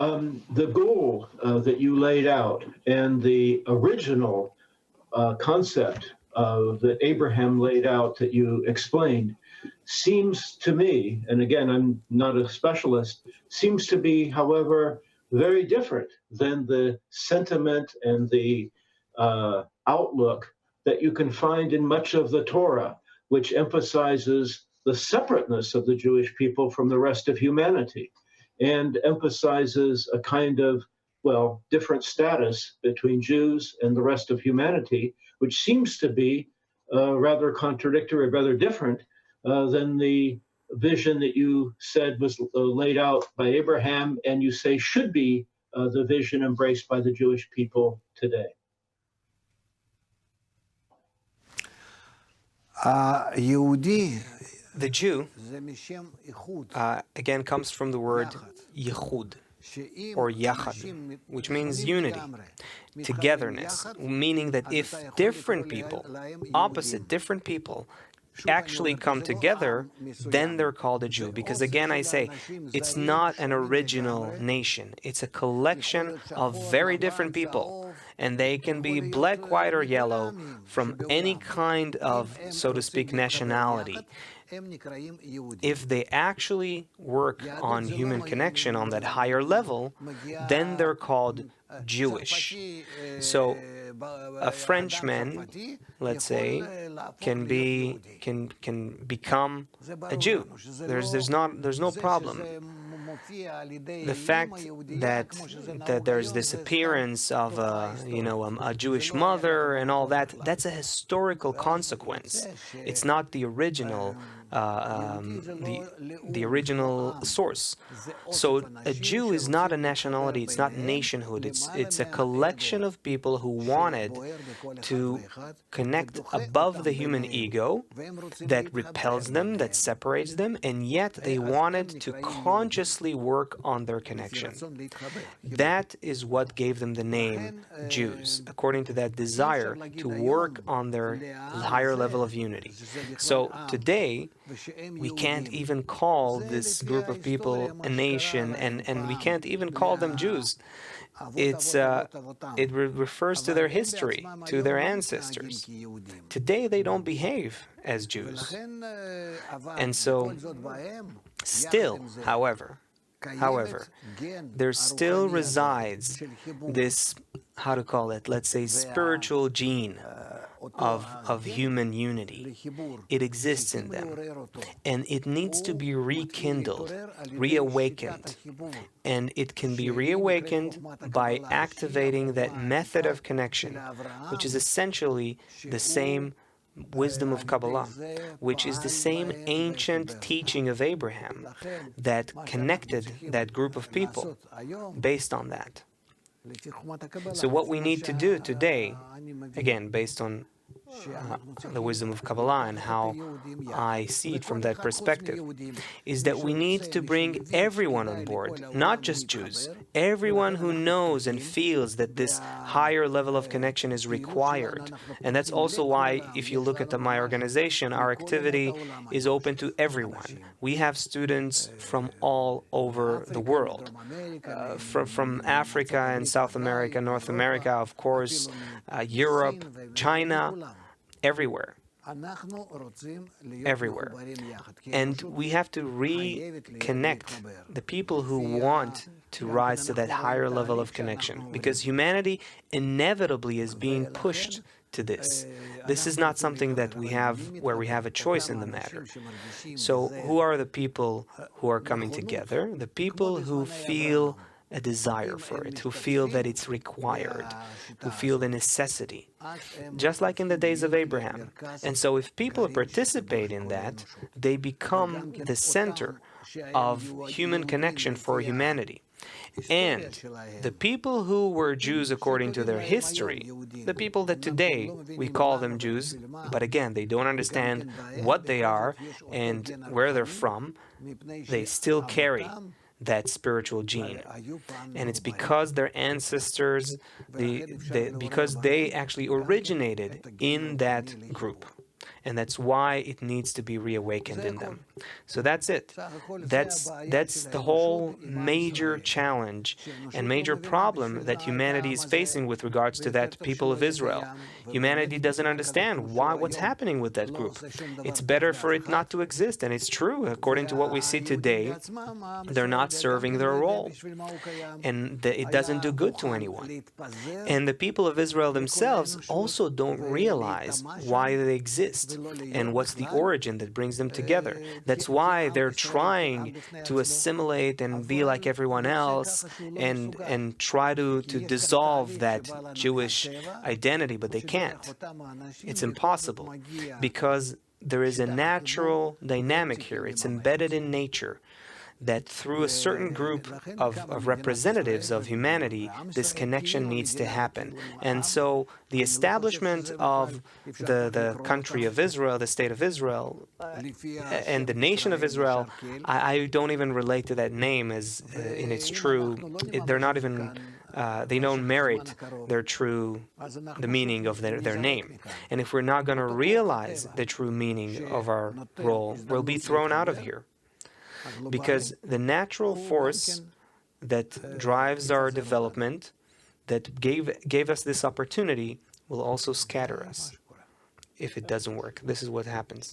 The goal that you laid out and the original concept that Abraham laid out that you explained seems to me, and again, I'm not a specialist, seems to be, however, very different than the sentiment and the outlook that you can find in much of the Torah, which emphasizes the separateness of the Jewish people from the rest of humanity and emphasizes a kind of, well, different status between Jews and the rest of humanity, which seems to be rather contradictory, rather different than the vision that you said was laid out by Abraham and you say should be the vision embraced by the Jewish people today. The Jew, again, comes from the word yichud, or yachad, which means unity, togetherness, meaning that if different people, opposite different people, actually come together, then they're called a Jew. Because again, I say, it's not an original nation. It's a collection of very different people. And they can be black, white, or yellow from any kind of, so to speak, nationality. If they actually work on human connection on that higher level, then they're called Jewish. So a Frenchman, let's say, can become a Jew. There's no problem. The fact that there's this appearance of a Jewish mother and all that, that's a historical consequence. It's not the original the original source. So a Jew is not a nationality, it's not nationhood, it's a collection of people who wanted to connect above the human ego that repels them, that separates them, and yet they wanted to consciously work on their connection. That is what gave them the name Jews, according to that desire to work on their higher level of unity. So today, we can't even call this group of people a nation, and we can't even call them Jews. It refers to their history, to their ancestors. Today they don't behave as Jews. And so, still, however, there still resides this, how to call it, let's say, spiritual gene of human unity. It exists in them, and it needs to be rekindled, reawakened. And it can be reawakened by activating that method of connection, which is essentially the same wisdom of Kabbalah, which is the same ancient teaching of Abraham that connected that group of people based on that. So what we need to do today, again, based on the wisdom of Kabbalah and how I see it from that perspective, is that we need to bring everyone on board, not just Jews, everyone who knows and feels that this higher level of connection is required. And that's also why, if you look at my organization, our activity is open to everyone. We have students from all over the world, from Africa and South America, North America, of course, Europe, China, everywhere. Everywhere. And we have to reconnect the people who want to rise to that higher level of connection, because humanity inevitably is being pushed to this. This is not something that we have where we have a choice in the matter. So who are the people who are coming together? The people who feel a desire for it, who feel that it's required, who feel the necessity, just like in the days of Abraham. And so if people participate in that, they become the center of human connection for humanity. And the people who were Jews according to their history, the people that today we call them Jews, but again, they don't understand what they are and where they're from, they still carry that spiritual gene. And it's because their ancestors, because they actually originated in that group. And that's why it needs to be reawakened in them. So that's it. That's the whole major challenge and major problem that humanity is facing with regards to that people of Israel. Humanity doesn't understand what's happening with that group. It's better for it not to exist, and it's true. According to what we see today, they're not serving their role, and it doesn't do good to anyone. And the people of Israel themselves also don't realize why they exist and what's the origin that brings them together. That's why they're trying to assimilate and be like everyone else and try to dissolve that Jewish identity, but they can't. It's impossible because there is a natural dynamic here. It's embedded in nature that through a certain group of representatives of humanity, this connection needs to happen. And so the establishment of the country of Israel, the state of Israel, and the nation of Israel, I don't even relate to that name as in its true, they're not even, they don't merit the meaning of their name. And if we're not going to realize the true meaning of our role, we'll be thrown out of here. Because the natural force that drives our development, that gave us this opportunity, will also scatter us if it doesn't work. This is what happens.